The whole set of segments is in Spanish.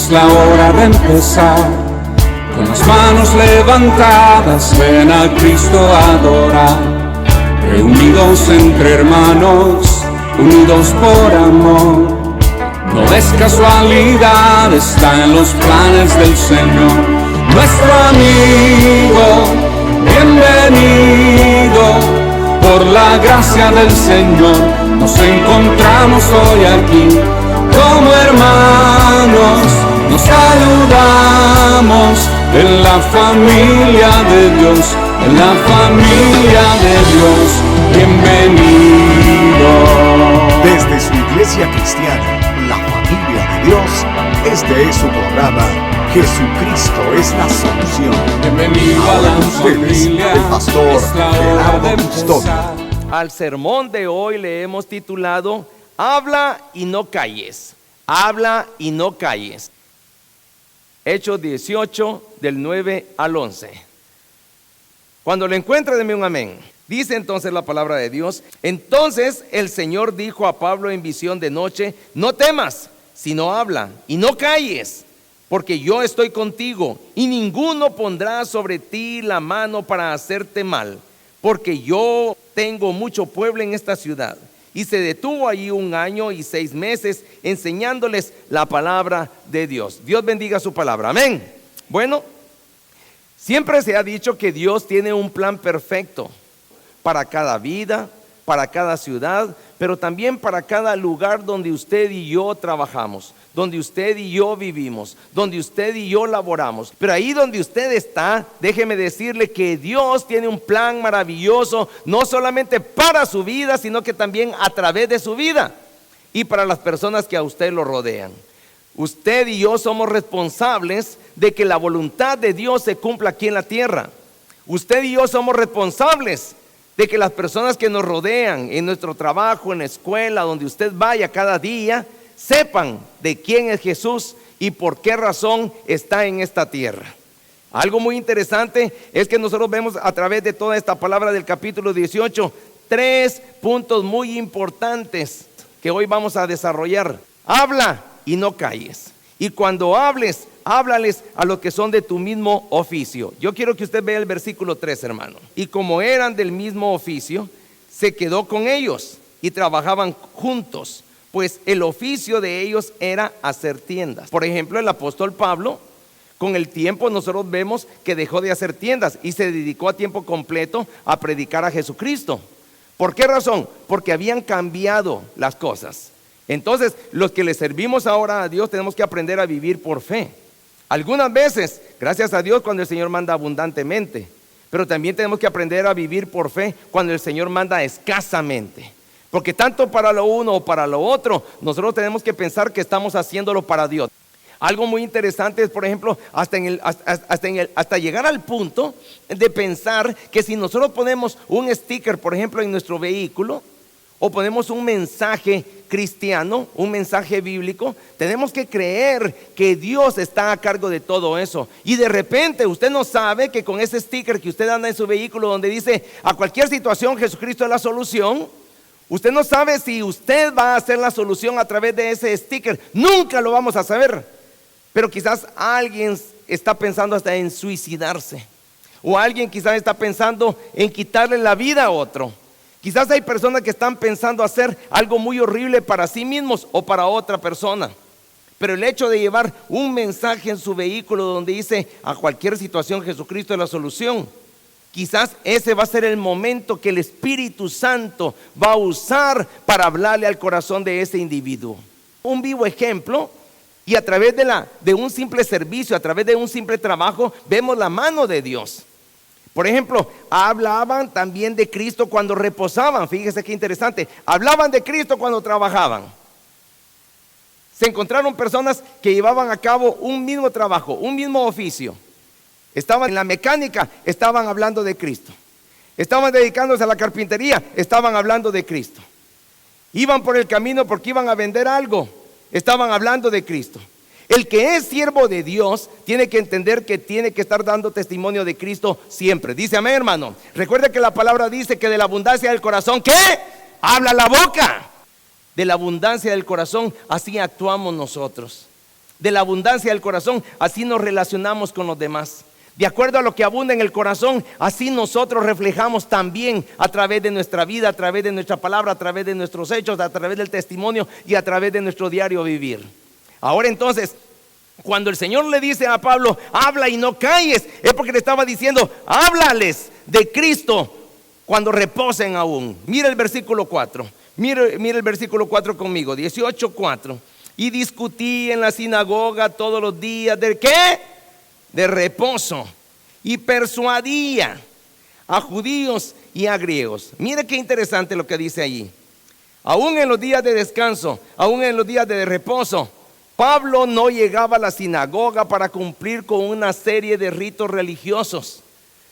es la hora de empezar. Con las manos levantadas, ven a Cristo a adorar. Reunidos entre hermanos, unidos por amor. No es casualidad, está en los planes del Señor. Nuestro amigo, bienvenido. Por la gracia del Señor, nos encontramos hoy aquí. Como hermanos, nos saludamos en la familia de Dios, en la familia de Dios. Bienvenido. Desde su iglesia cristiana, la familia de Dios, este es su programa, Jesucristo es la solución. Bienvenido a la familia, el pastor Gerardo Custodio. Al sermón de hoy le hemos titulado Habla y no calles. Habla y no calles. Hechos 18 del 9 al 11. Cuando lo encuentre, deme un amén. Dice entonces la palabra de Dios: entonces el Señor dijo a Pablo en visión de noche: no temas, sino habla y no calles, porque yo estoy contigo, y ninguno pondrá sobre ti la mano para hacerte mal, porque yo tengo mucho pueblo en esta ciudad. Y se detuvo allí 1 año y 6 meses enseñándoles la palabra de Dios. Dios bendiga su palabra, amén. Bueno, siempre se ha dicho que Dios tiene un plan perfecto para cada vida, para cada ciudad, pero también para cada lugar donde usted y yo trabajamos, donde usted y yo vivimos, donde usted y yo laboramos. Pero ahí donde usted está, déjeme decirle que Dios tiene un plan maravilloso, no solamente para su vida, sino que también a través de su vida y para las personas que a usted lo rodean. Usted y yo somos responsables de que la voluntad de Dios se cumpla aquí en la tierra. Usted y yo somos responsables de que las personas que nos rodean en nuestro trabajo, en la escuela, donde usted vaya cada día, sepan de quién es Jesús y por qué razón está en esta tierra. Algo muy interesante es que nosotros vemos a través de toda esta palabra del capítulo 18 3 puntos muy importantes que hoy vamos a desarrollar. Habla y no calles. Y cuando hables, háblales a los que son de tu mismo oficio. Yo quiero que usted vea el versículo 3, hermano. Y como eran del mismo oficio, se quedó con ellos y trabajaban juntos, pues el oficio de ellos era hacer tiendas. Por ejemplo, el apóstol Pablo, con el tiempo nosotros vemos que dejó de hacer tiendas y se dedicó a tiempo completo a predicar a Jesucristo. ¿Por qué razón? Porque habían cambiado las cosas. Entonces, los que le servimos ahora a Dios tenemos que aprender a vivir por fe. Algunas veces, gracias a Dios, cuando el Señor manda abundantemente, pero también tenemos que aprender a vivir por fe cuando el Señor manda escasamente. Porque tanto para lo uno o para lo otro, nosotros tenemos que pensar que estamos haciéndolo para Dios. Algo muy interesante es, por ejemplo, hasta llegar al punto de pensar que si nosotros ponemos un sticker, por ejemplo, en nuestro vehículo, o ponemos un mensaje cristiano, un mensaje bíblico, tenemos que creer que Dios está a cargo de todo eso. Y de repente usted no sabe que con ese sticker que usted anda en su vehículo donde dice a cualquier situación Jesucristo es la solución, usted no sabe si usted va a hacer la solución a través de ese sticker. Nunca lo vamos a saber. Pero quizás alguien está pensando hasta en suicidarse, o alguien quizás está pensando en quitarle la vida a otro. Quizás hay personas que están pensando hacer algo muy horrible para sí mismos o para otra persona. Pero el hecho de llevar un mensaje en su vehículo donde dice a cualquier situación Jesucristo es la solución, quizás ese va a ser el momento que el Espíritu Santo va a usar para hablarle al corazón de ese individuo. Un vivo ejemplo, y a través de un simple servicio, a través de un simple trabajo, vemos la mano de Dios. Por ejemplo, hablaban también de Cristo cuando reposaban. Fíjese qué interesante. Hablaban de Cristo cuando trabajaban. Se encontraron personas que llevaban a cabo un mismo trabajo, un mismo oficio. Estaban en la mecánica, estaban hablando de Cristo. Estaban dedicándose a la carpintería, estaban hablando de Cristo. Iban por el camino porque iban a vender algo, estaban hablando de Cristo. El que es siervo de Dios tiene que entender que tiene que estar dando testimonio de Cristo siempre. Dice amén, hermano. Recuerde que la palabra dice que de la abundancia del corazón, ¿qué? Habla la boca. De la abundancia del corazón, así actuamos nosotros. De la abundancia del corazón, así nos relacionamos con los demás. De acuerdo a lo que abunda en el corazón, así nosotros reflejamos también a través de nuestra vida, a través de nuestra palabra, a través de nuestros hechos, a través del testimonio y a través de nuestro diario vivir. Ahora entonces, cuando el Señor le dice a Pablo, habla y no calles, es porque le estaba diciendo, háblales de Cristo cuando reposen aún. Mira el versículo 4, mira el versículo 4 conmigo, 18:4. Y discutí en la sinagoga todos los días, ¿de qué? De reposo. Y persuadía a judíos y a griegos. Mire qué interesante lo que dice allí. Aún en los días de descanso, aún en los días de reposo, Pablo no llegaba a la sinagoga para cumplir con una serie de ritos religiosos,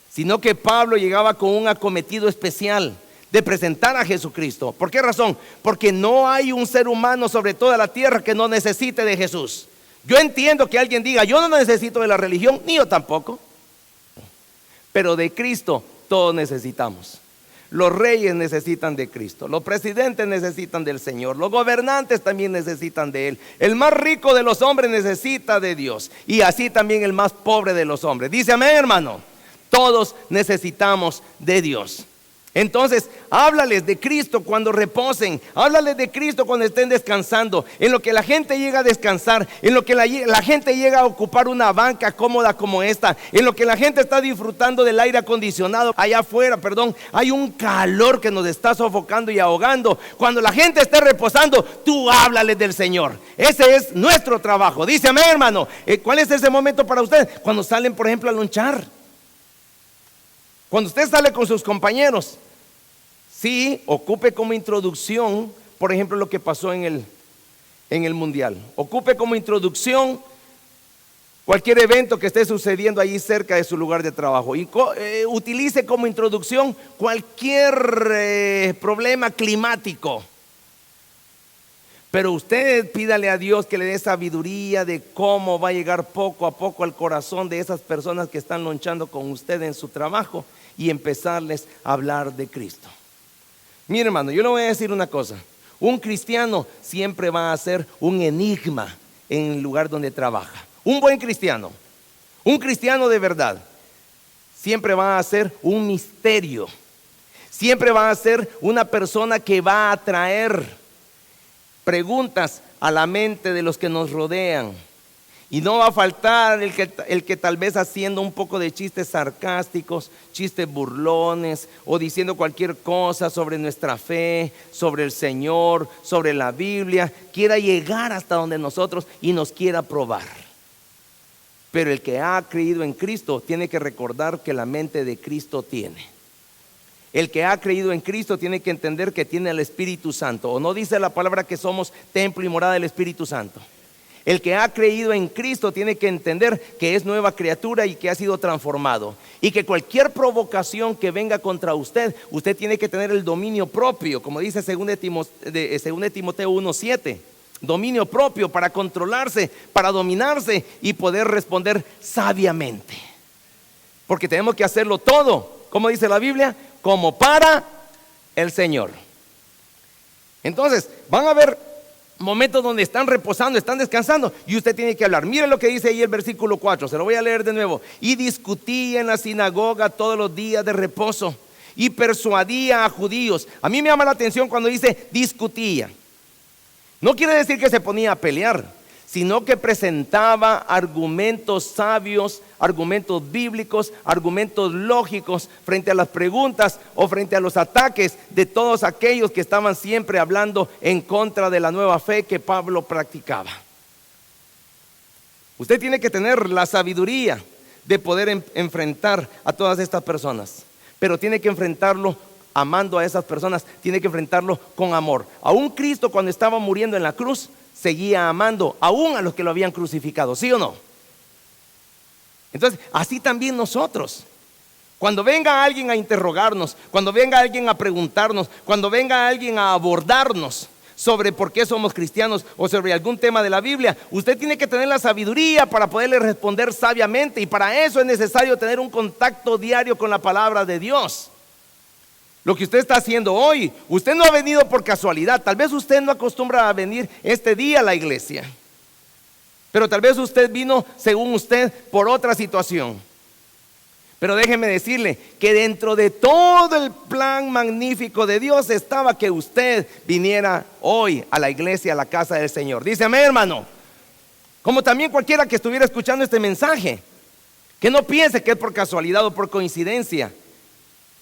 sino que Pablo llegaba con un acometido especial de presentar a Jesucristo. ¿Por qué razón? Porque no hay un ser humano sobre toda la tierra que no necesite de Jesús. Yo entiendo que alguien diga, yo no necesito de la religión, ni yo tampoco. Pero de Cristo todos necesitamos. Los reyes necesitan de Cristo, los presidentes necesitan del Señor, los gobernantes también necesitan de Él. El más rico de los hombres necesita de Dios, y así también el más pobre de los hombres. Dice amén, hermano. Todos necesitamos de Dios. Entonces, háblales de Cristo cuando reposen, háblales de Cristo cuando estén descansando, en lo que la gente llega a descansar, en lo que la gente llega a ocupar una banca cómoda como esta, en lo que la gente está disfrutando del aire acondicionado. Allá afuera, hay un calor que nos está sofocando y ahogando. Cuando la gente esté reposando, tú háblales del Señor. Ese es nuestro trabajo. Dice amén, hermano. ¿Cuál es ese momento para usted? Cuando salen, por ejemplo, a lonchar. Cuando usted sale con sus compañeros, sí, ocupe como introducción, por ejemplo, lo que pasó en el mundial. Ocupe como introducción cualquier evento que esté sucediendo allí cerca de su lugar de trabajo. Y utilice como introducción cualquier problema climático. Pero usted pídale a Dios que le dé sabiduría de cómo va a llegar poco a poco al corazón de esas personas que están lonchando con usted en su trabajo y empezarles a hablar de Cristo. Mire, hermano, yo le voy a decir una cosa. Un cristiano siempre va a ser un enigma en el lugar donde trabaja. Un buen cristiano, un cristiano de verdad, siempre va a ser un misterio. Siempre va a ser una persona que va a traer preguntas a la mente de los que nos rodean. Y no va a faltar el que tal vez haciendo un poco de chistes sarcásticos, chistes burlones, o diciendo cualquier cosa sobre nuestra fe, sobre el Señor, sobre la Biblia, quiera llegar hasta donde nosotros y nos quiera probar. Pero el que ha creído en Cristo tiene que recordar que la mente de Cristo tiene. El que ha creído en Cristo tiene que entender que tiene el Espíritu Santo. ¿O no dice la palabra que somos templo y morada del Espíritu Santo? El que ha creído en Cristo tiene que entender que es nueva criatura y que ha sido transformado. Y que cualquier provocación que venga contra usted, usted tiene que tener el dominio propio, como dice 2 Timoteo 1:7. Dominio propio para controlarse, para dominarse y poder responder sabiamente. Porque tenemos que hacerlo todo, como dice la Biblia, como para el Señor. Entonces, van a haber momentos donde están reposando, están descansando y usted tiene que hablar. Mire lo que dice ahí el versículo 4, se lo voy a leer de nuevo. Y discutía en la sinagoga todos los días de reposo y persuadía a judíos. A mí me llama la atención cuando dice discutía. No quiere decir que se ponía a pelear, sino que presentaba argumentos sabios, argumentos bíblicos, argumentos lógicos frente a las preguntas o frente a los ataques de todos aquellos que estaban siempre hablando en contra de la nueva fe que Pablo practicaba. Usted tiene que tener la sabiduría de poder enfrentar a todas estas personas, pero tiene que enfrentarlo amando a esas personas, tiene que enfrentarlo con amor. Aún Cristo, cuando estaba muriendo en la cruz, seguía amando aún a los que lo habían crucificado, ¿sí o no? Entonces, así también nosotros. Cuando venga alguien a interrogarnos, cuando venga alguien a preguntarnos, cuando venga alguien a abordarnos sobre por qué somos cristianos o sobre algún tema de la Biblia, usted tiene que tener la sabiduría para poderle responder sabiamente, y para eso es necesario tener un contacto diario con la palabra de Dios. Lo que usted está haciendo hoy, usted no ha venido por casualidad. Tal vez usted no acostumbra a venir este día a la iglesia. Pero tal vez usted vino, según usted, por otra situación. Pero déjeme decirle que dentro de todo el plan magnífico de Dios estaba que usted viniera hoy a la iglesia, a la casa del Señor. Dice amén, hermano. Como también cualquiera que estuviera escuchando este mensaje, que no piense que es por casualidad o por coincidencia.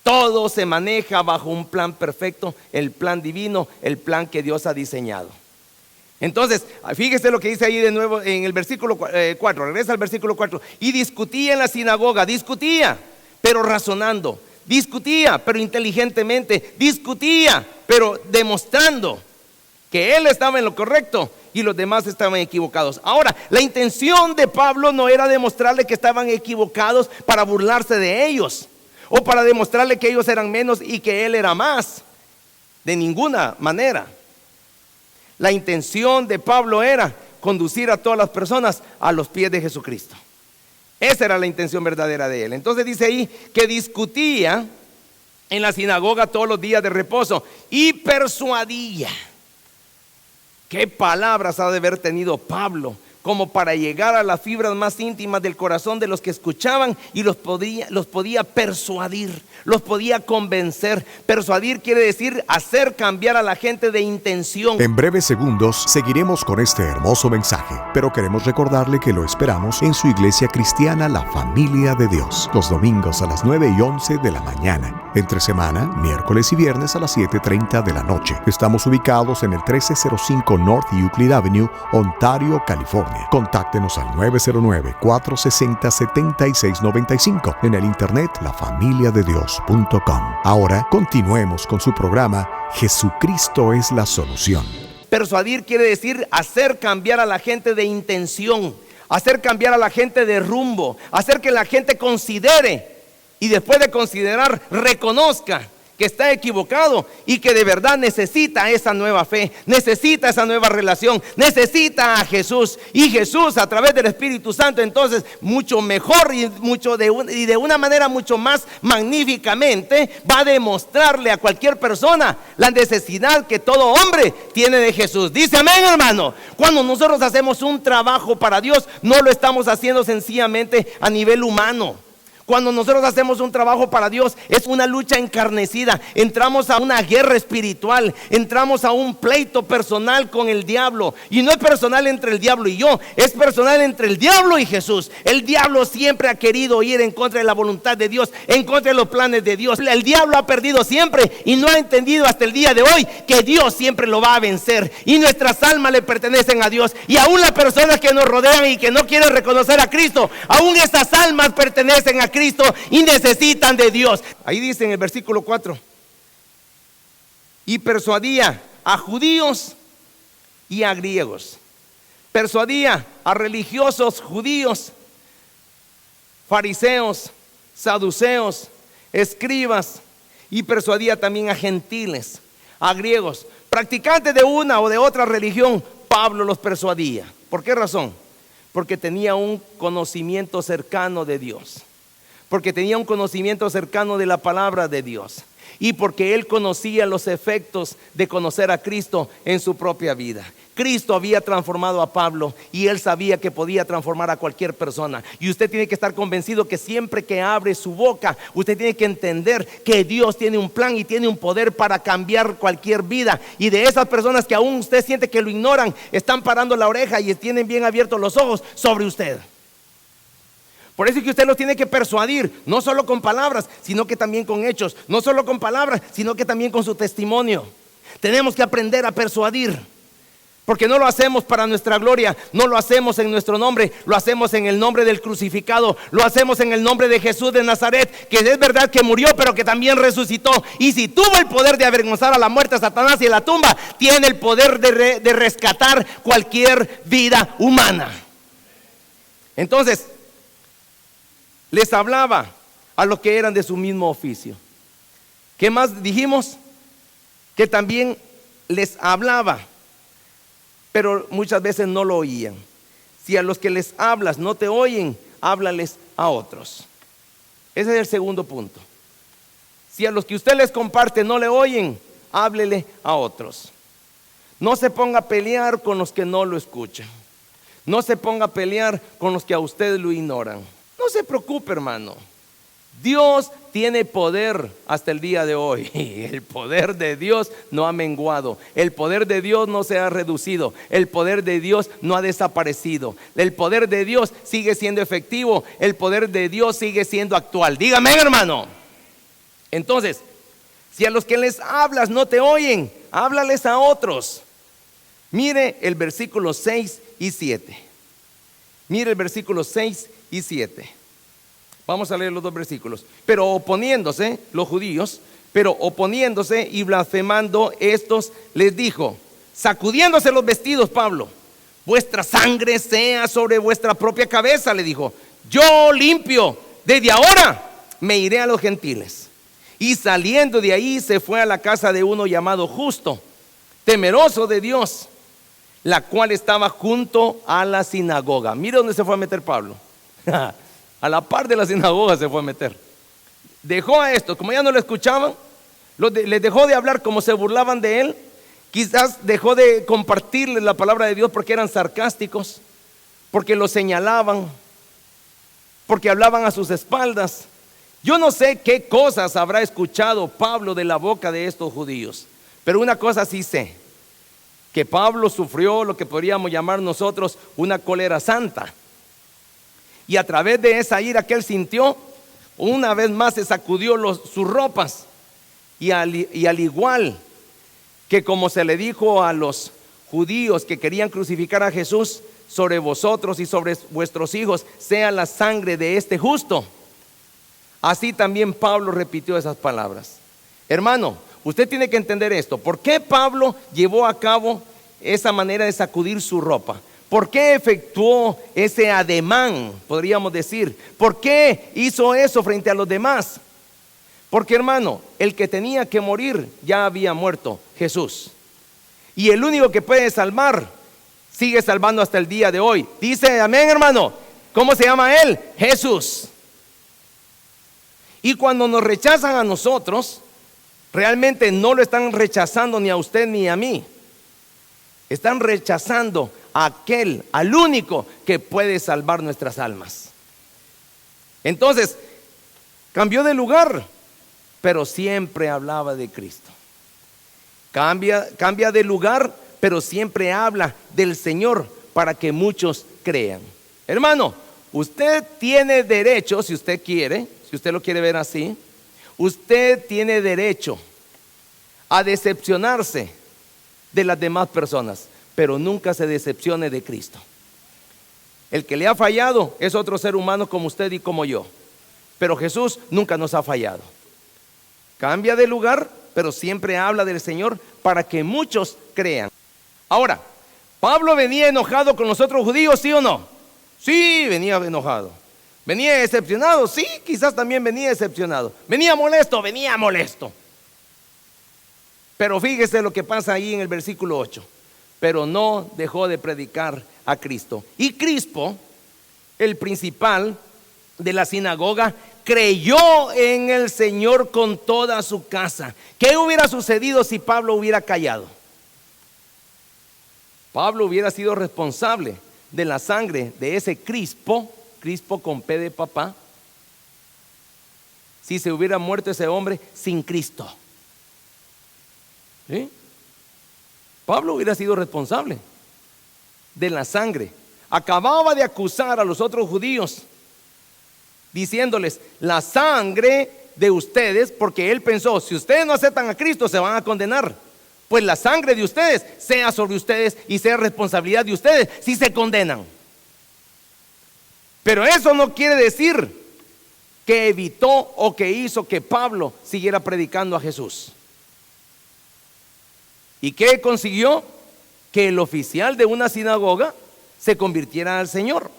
Todo se maneja bajo un plan perfecto, el plan divino, el plan que Dios ha diseñado. Entonces, fíjese lo que dice ahí de nuevo en el versículo 4, regresa al versículo 4. Y discutía en la sinagoga, discutía, pero razonando, discutía, pero inteligentemente, discutía, pero demostrando que él estaba en lo correcto y los demás estaban equivocados. Ahora, la intención de Pablo no era demostrarle que estaban equivocados para burlarse de ellos, o para demostrarle que ellos eran menos y que él era más. De ninguna manera. La intención de Pablo era conducir a todas las personas a los pies de Jesucristo. Esa era la intención verdadera de él. Entonces dice ahí que discutía en la sinagoga todos los días de reposo y persuadía. ¿Qué palabras ha de haber tenido Pablo como para llegar a las fibras más íntimas del corazón de los que escuchaban y los podía persuadir, los podía convencer? Persuadir quiere decir hacer cambiar a la gente de intención. En breves segundos seguiremos con este hermoso mensaje, pero queremos recordarle que lo esperamos en su iglesia cristiana, la Familia de Dios, los domingos a las 9:11 de la mañana, entre semana, miércoles y viernes a las 7:30 de la noche. Estamos ubicados en el 1305 North Euclid Avenue, Ontario, California. Contáctenos al 909-460-7695, en el internet lafamiliadedios.com. Ahora continuemos con su programa Jesucristo es la solución. Persuadir quiere decir hacer cambiar a la gente de intención, hacer cambiar a la gente de rumbo, hacer que la gente considere y después de considerar reconozca que está equivocado y que de verdad necesita esa nueva fe, necesita esa nueva relación, necesita a Jesús. Y Jesús, a través del Espíritu Santo, entonces mucho mejor y de una manera mucho más magníficamente va a demostrarle a cualquier persona la necesidad que todo hombre tiene de Jesús. Dice amén, hermano. Cuando nosotros hacemos un trabajo para Dios, no lo estamos haciendo sencillamente a nivel humano. Cuando nosotros hacemos un trabajo para Dios, es una lucha encarnecida. Entramos a una guerra espiritual, entramos a un pleito personal con el diablo. Y no es personal entre el diablo y yo, es personal entre el diablo y Jesús. El diablo siempre ha querido ir en contra de la voluntad de Dios, en contra de los planes de Dios. El diablo ha perdido siempre y no ha entendido hasta el día de hoy que Dios siempre lo va a vencer. Y nuestras almas le pertenecen a Dios. Y aún las personas que nos rodean y que no quieren reconocer a Cristo, aún esas almas pertenecen a Cristo y necesitan de Dios. Ahí dice en el versículo 4: y persuadía a judíos y a griegos. Persuadía a religiosos judíos, fariseos, saduceos, escribas, y persuadía también a gentiles, a griegos, practicantes de una o de otra religión. Pablo los persuadía. ¿Por qué razón? Porque tenía un conocimiento cercano de Dios, porque tenía un conocimiento cercano de la palabra de Dios, y porque él conocía los efectos de conocer a Cristo en su propia vida. Cristo había transformado a Pablo y él sabía que podía transformar a cualquier persona. Y usted tiene que estar convencido que siempre que abre su boca, usted tiene que entender que Dios tiene un plan y tiene un poder para cambiar cualquier vida. Y de esas personas que aún usted siente que lo ignoran, están parando la oreja y tienen bien abiertos los ojos sobre usted. Por eso es que usted los tiene que persuadir, no solo con palabras, sino que también con hechos. No solo con palabras, sino que también con su testimonio. Tenemos que aprender a persuadir, porque no lo hacemos para nuestra gloria, no lo hacemos en nuestro nombre, lo hacemos en el nombre del crucificado, lo hacemos en el nombre de Jesús de Nazaret, que es verdad que murió, pero que también resucitó. Y si tuvo el poder de avergonzar a la muerte, a Satanás y a la tumba, tiene el poder de rescatar cualquier vida humana. Entonces, les hablaba a los que eran de su mismo oficio. ¿Qué más dijimos? Que también les hablaba, pero muchas veces no lo oían. Si a los que les hablas no te oyen, háblales a otros. Ese es el segundo punto. Si a los que usted les comparte no le oyen, háblele a otros. No se ponga a pelear con los que no lo escuchan. No se ponga a pelear con los que a usted lo ignoran. No se preocupe, hermano. Dios tiene poder hasta el día de hoy. El poder de Dios no ha menguado. El poder de Dios no se ha reducido. El poder de Dios no ha desaparecido. El poder de Dios sigue siendo efectivo. El poder de Dios sigue siendo actual. Dígame, hermano. Entonces, si a los que les hablas no te oyen, háblales a otros. Mire el versículo 6 y 7. Mire el versículo 6 y 7. Vamos a leer los dos versículos. Pero oponiéndose los judíos, y blasfemando estos, les dijo, sacudiéndose los vestidos, Pablo, vuestra sangre sea sobre vuestra propia cabeza, le dijo. Yo limpio, desde ahora me iré a los gentiles. Y saliendo de ahí se fue a la casa de uno llamado Justo, temeroso de Dios, la cual estaba junto a la sinagoga. Mire dónde se fue a meter Pablo. A la par de la sinagoga se fue a meter. Dejó a estos, como ya no lo escuchaban, les dejó de hablar como se burlaban de él. Quizás dejó de compartirles la palabra de Dios porque eran sarcásticos, porque lo señalaban, porque hablaban a sus espaldas. Yo no sé qué cosas habrá escuchado Pablo de la boca de estos judíos, pero una cosa sí sé, que Pablo sufrió lo que podríamos llamar nosotros una cólera santa. Y a través de esa ira que él sintió, una vez más se sacudió sus ropas. Y al igual que como se le dijo a los judíos que querían crucificar a Jesús, sobre vosotros y sobre vuestros hijos sea la sangre de este justo. Así también Pablo repitió esas palabras. Hermano, usted tiene que entender esto. ¿Por qué Pablo llevó a cabo esa manera de sacudir su ropa? ¿Por qué efectuó ese ademán, podríamos decir? ¿Por qué hizo eso frente a los demás? Porque, hermano, el que tenía que morir ya había muerto, Jesús. Y el único que puede salvar, sigue salvando hasta el día de hoy. Dice, amén, hermano. ¿Cómo se llama él? Jesús. Y cuando nos rechazan a nosotros, realmente no lo están rechazando ni a usted ni a mí. Están rechazando al único que puede salvar nuestras almas. Entonces, cambió de lugar, pero siempre hablaba de Cristo. Cambia de lugar, pero siempre habla del Señor para que muchos crean. Hermano, usted tiene derecho, si usted quiere, si usted lo quiere ver así, usted tiene derecho a decepcionarse de las demás personas, pero nunca se decepcione de Cristo. El que le ha fallado es otro ser humano como usted y como yo, pero Jesús nunca nos ha fallado. Cambia de lugar, pero siempre habla del Señor para que muchos crean. Ahora, ¿Pablo venía enojado con los otros judíos, sí o no? Sí, venía enojado. ¿Venía decepcionado? Sí, quizás también venía decepcionado. ¿Venía molesto? Venía molesto. Pero fíjese lo que pasa ahí en el versículo 8. Pero no dejó de predicar a Cristo. Y Crispo, el principal de la sinagoga, creyó en el Señor con toda su casa. ¿Qué hubiera sucedido si Pablo hubiera callado? Pablo hubiera sido responsable de la sangre de ese Crispo con P de papá, si se hubiera muerto ese hombre sin Cristo. ¿Sí? Pablo hubiera sido responsable de la sangre. Acababa de acusar a los otros judíos diciéndoles la sangre de ustedes, porque él pensó, si ustedes no aceptan a Cristo se van a condenar, pues la sangre de ustedes sea sobre ustedes y sea responsabilidad de ustedes si se condenan. Pero eso no quiere decir que evitó o que hizo que Pablo siguiera predicando a Jesús. ¿Y qué consiguió? Que el oficial de una sinagoga se convirtiera al Señor.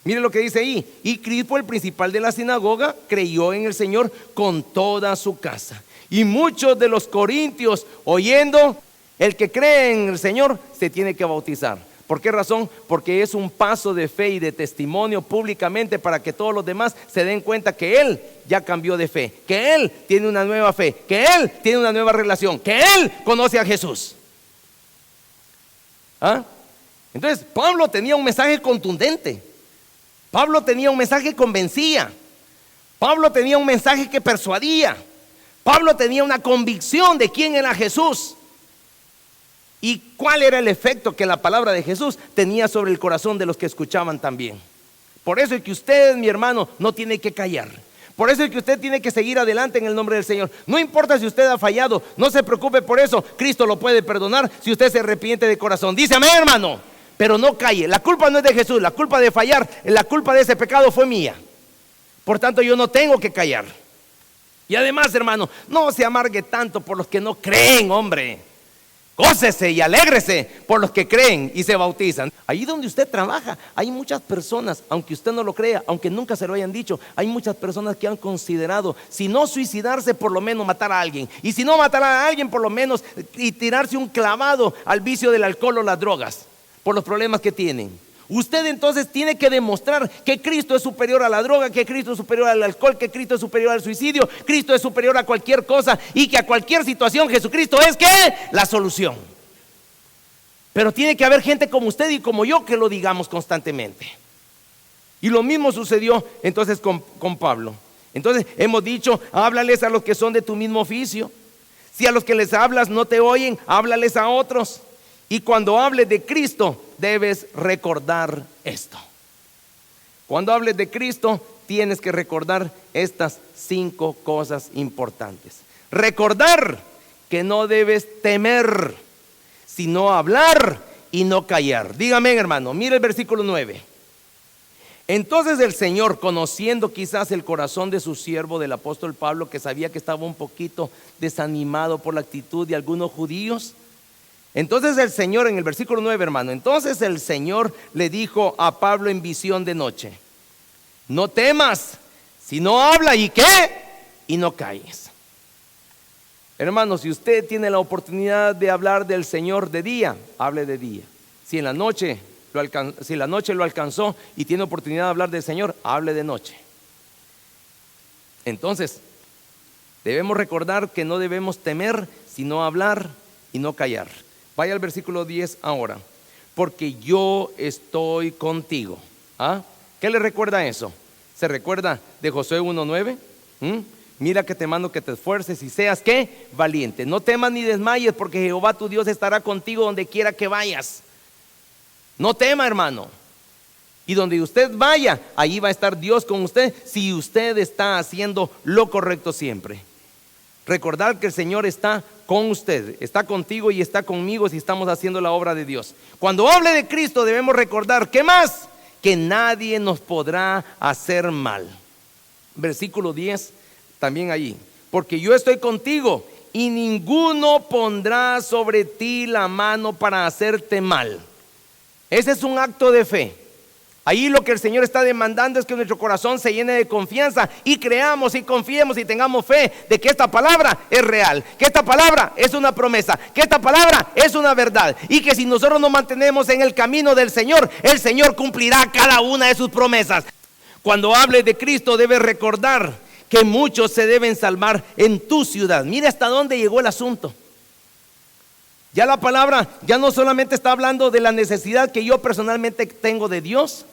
Mire lo que dice ahí. Y Crispo, el principal de la sinagoga, creyó en el Señor con toda su casa. Y muchos de los corintios, oyendo, el que cree en el Señor se tiene que bautizar. ¿Por qué razón? Porque es un paso de fe y de testimonio públicamente para que todos los demás se den cuenta que él ya cambió de fe, que él tiene una nueva fe, que él tiene una nueva relación, que él conoce a Jesús. ¿Ah? Entonces, Pablo tenía un mensaje contundente. Pablo tenía un mensaje que convencía. Pablo tenía un mensaje que persuadía. Pablo tenía una convicción de quién era Jesús y cuál era el efecto que la palabra de Jesús tenía sobre el corazón de los que escuchaban también. Por eso es que usted, mi hermano, no tiene que callar. Por eso es que usted tiene que seguir adelante en el nombre del Señor. No importa si usted ha fallado, no se preocupe por eso. Cristo lo puede perdonar si usted se arrepiente de corazón. Dice amén, hermano. Pero no calle. La culpa no es de Jesús. La culpa de fallar, la culpa de ese pecado fue mía. Por tanto, yo no tengo que callar. Y además, hermano, no se amargue tanto por los que no creen, hombre. Gócese y alégrese por los que creen y se bautizan. Ahí donde usted trabaja, hay muchas personas, aunque usted no lo crea, aunque nunca se lo hayan dicho, hay muchas personas que han considerado, si no suicidarse, por lo menos matar a alguien. Y si no matar a alguien, por lo menos y tirarse un clavado al vicio del alcohol o las drogas, por los problemas que tienen. Usted entonces tiene que demostrar que Cristo es superior a la droga, que Cristo es superior al alcohol, que Cristo es superior al suicidio, Cristo es superior a cualquier cosa y que a cualquier situación Jesucristo es ¿qué? La solución. Pero tiene que haber gente como usted y como yo que lo digamos constantemente. Y lo mismo sucedió entonces con Pablo. Entonces hemos dicho, háblales a los que son de tu mismo oficio. Si a los que les hablas no te oyen, háblales a otros. Y cuando hables de Cristo, debes recordar esto. Cuando hables de Cristo, tienes que recordar estas 5 cosas importantes. Recordar que no debes temer, sino hablar y no callar. Dígame, hermano, mire el versículo 9. Entonces el Señor, conociendo quizás el corazón de su siervo, del apóstol Pablo, que sabía que estaba un poquito desanimado por la actitud de algunos judíos, entonces el Señor, en el versículo 9, hermano, entonces el Señor le dijo a Pablo en visión de noche: no temas, sino habla y ¿qué? Y no calles. Hermano, si usted tiene la oportunidad de hablar del Señor de día, hable de día. Si la noche lo alcanzó y tiene oportunidad de hablar del Señor, hable de noche. Entonces, debemos recordar que no debemos temer, sino hablar y no callar. Vaya al versículo 10 ahora. Porque yo estoy contigo. ¿Ah? ¿Qué le recuerda eso? ¿Se recuerda de Josué 1:9? Mira que te mando que te esfuerces y seas ¿qué? Valiente. No temas ni desmayes, porque Jehová tu Dios estará contigo donde quiera que vayas. No tema, hermano. Y donde usted vaya, ahí va a estar Dios con usted, si usted está haciendo lo correcto siempre. Recordar que el Señor está con usted, está contigo y está conmigo si estamos haciendo la obra de Dios. Cuando hable de Cristo debemos recordar, ¿qué más? Que nadie nos podrá hacer mal. Versículo 10, también allí. Porque yo estoy contigo y ninguno pondrá sobre ti la mano para hacerte mal. Ese es un acto de fe. Ahí lo que el Señor está demandando es que nuestro corazón se llene de confianza y creamos y confiemos y tengamos fe de que esta palabra es real, que esta palabra es una promesa, que esta palabra es una verdad y que si nosotros nos mantenemos en el camino del Señor, el Señor cumplirá cada una de sus promesas. Cuando hables de Cristo debes recordar que muchos se deben salvar en tu ciudad. Mira hasta dónde llegó el asunto. Ya la palabra ya no solamente está hablando de la necesidad que yo personalmente tengo de Dios,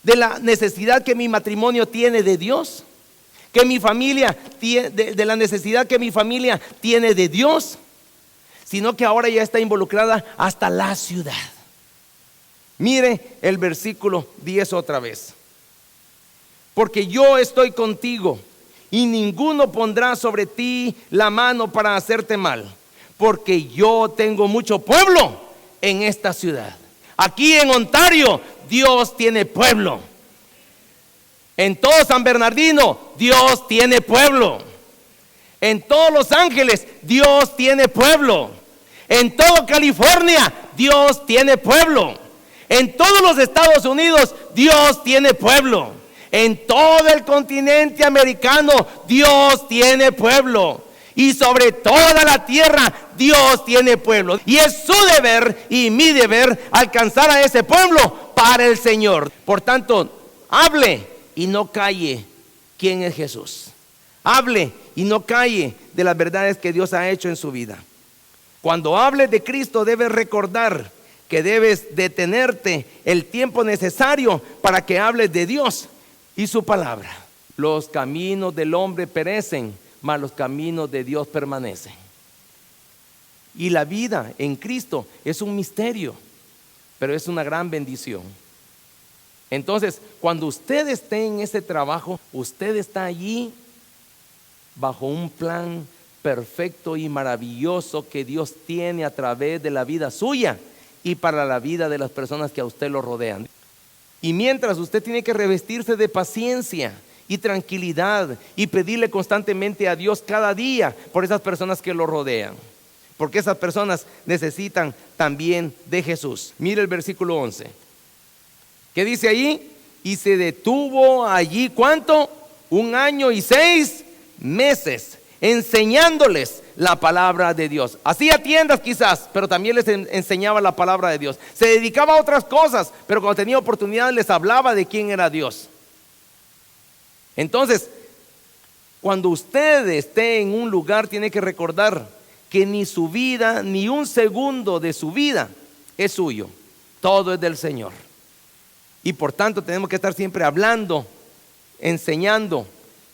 de la necesidad que mi matrimonio tiene de Dios, que mi familia de la necesidad que mi familia tiene de Dios, sino que ahora ya está involucrada hasta la ciudad. Mire el versículo 10 otra vez. Porque yo estoy contigo y ninguno pondrá sobre ti la mano para hacerte mal, porque yo tengo mucho pueblo en esta ciudad. Aquí en Ontario, Dios tiene pueblo. En todo San Bernardino, Dios tiene pueblo. En todos Los Ángeles, Dios tiene pueblo. En todo California, Dios tiene pueblo. En todos los Estados Unidos, Dios tiene pueblo. En todo el continente americano, Dios tiene pueblo. Y sobre toda la tierra Dios tiene pueblo. Y es su deber y mi deber alcanzar a ese pueblo para el Señor. Por tanto, hable y no calle quién es Jesús. Hable y no calle de las verdades que Dios ha hecho en su vida. Cuando hable de Cristo debe recordar que debes detenerte el tiempo necesario para que hables de Dios y su palabra. Los caminos del hombre perecen, mas los caminos de Dios permanecen. Y la vida en Cristo es un misterio, pero es una gran bendición. Entonces, cuando usted esté en ese trabajo, usted está allí bajo un plan perfecto y maravilloso que Dios tiene a través de la vida suya y para la vida de las personas que a usted lo rodean. Y mientras, usted tiene que revestirse de paciencia y tranquilidad y pedirle constantemente a Dios cada día por esas personas que lo rodean, porque esas personas necesitan también de Jesús. Mire el versículo 11. ¿Qué dice ahí? Y se detuvo allí, ¿cuánto? 1 año y 6 meses, enseñándoles la palabra de Dios. Hacía tiendas quizás, pero también les enseñaba la palabra de Dios. Se dedicaba a otras cosas, pero cuando tenía oportunidad les hablaba de quién era Dios. Entonces, cuando usted esté en un lugar, tiene que recordar que ni su vida, ni un segundo de su vida es suyo. Todo es del Señor. Y por tanto tenemos que estar siempre hablando, enseñando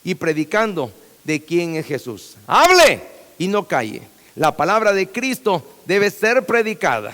y predicando de quién es Jesús. Hable y no calle. La palabra de Cristo debe ser predicada.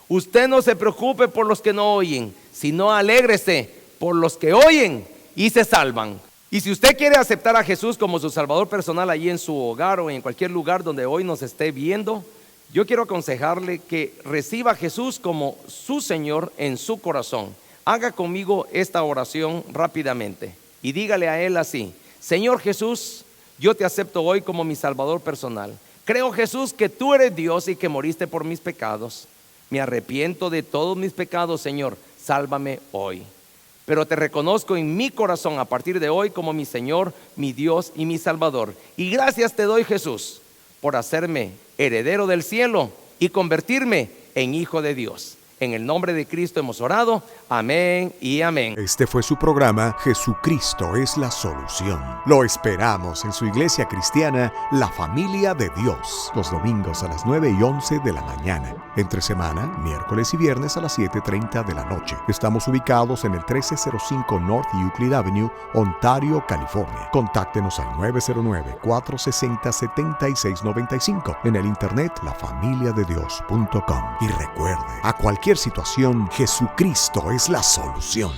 Usted no se preocupe por los que no oyen, sino alégrese por los que oyen y se salvan. Y si usted quiere aceptar a Jesús como su Salvador personal allí en su hogar o en cualquier lugar donde hoy nos esté viendo, yo quiero aconsejarle que reciba a Jesús como su Señor en su corazón. Haga conmigo esta oración rápidamente y dígale a Él así: Señor Jesús, yo te acepto hoy como mi Salvador personal. Creo, Jesús, que tú eres Dios y que moriste por mis pecados. Me arrepiento de todos mis pecados, Señor, sálvame hoy. Pero te reconozco en mi corazón a partir de hoy como mi Señor, mi Dios y mi Salvador. Y gracias te doy, Jesús, por hacerme heredero del cielo y convertirme en hijo de Dios. En el nombre de Cristo hemos orado. Amén y amén. Este fue su programa Jesucristo es la solución. Lo esperamos en su iglesia cristiana, La Familia de Dios, los domingos a las 9 y 11 de la mañana. Entre semana, miércoles y viernes a las 7:30 de la noche. Estamos ubicados en el 1305 North Euclid Avenue, Ontario, California. Contáctenos al 909-460-7695. En el internet, lafamiliadedios.com. Y recuerde, a cualquier situación, Jesucristo es la solución.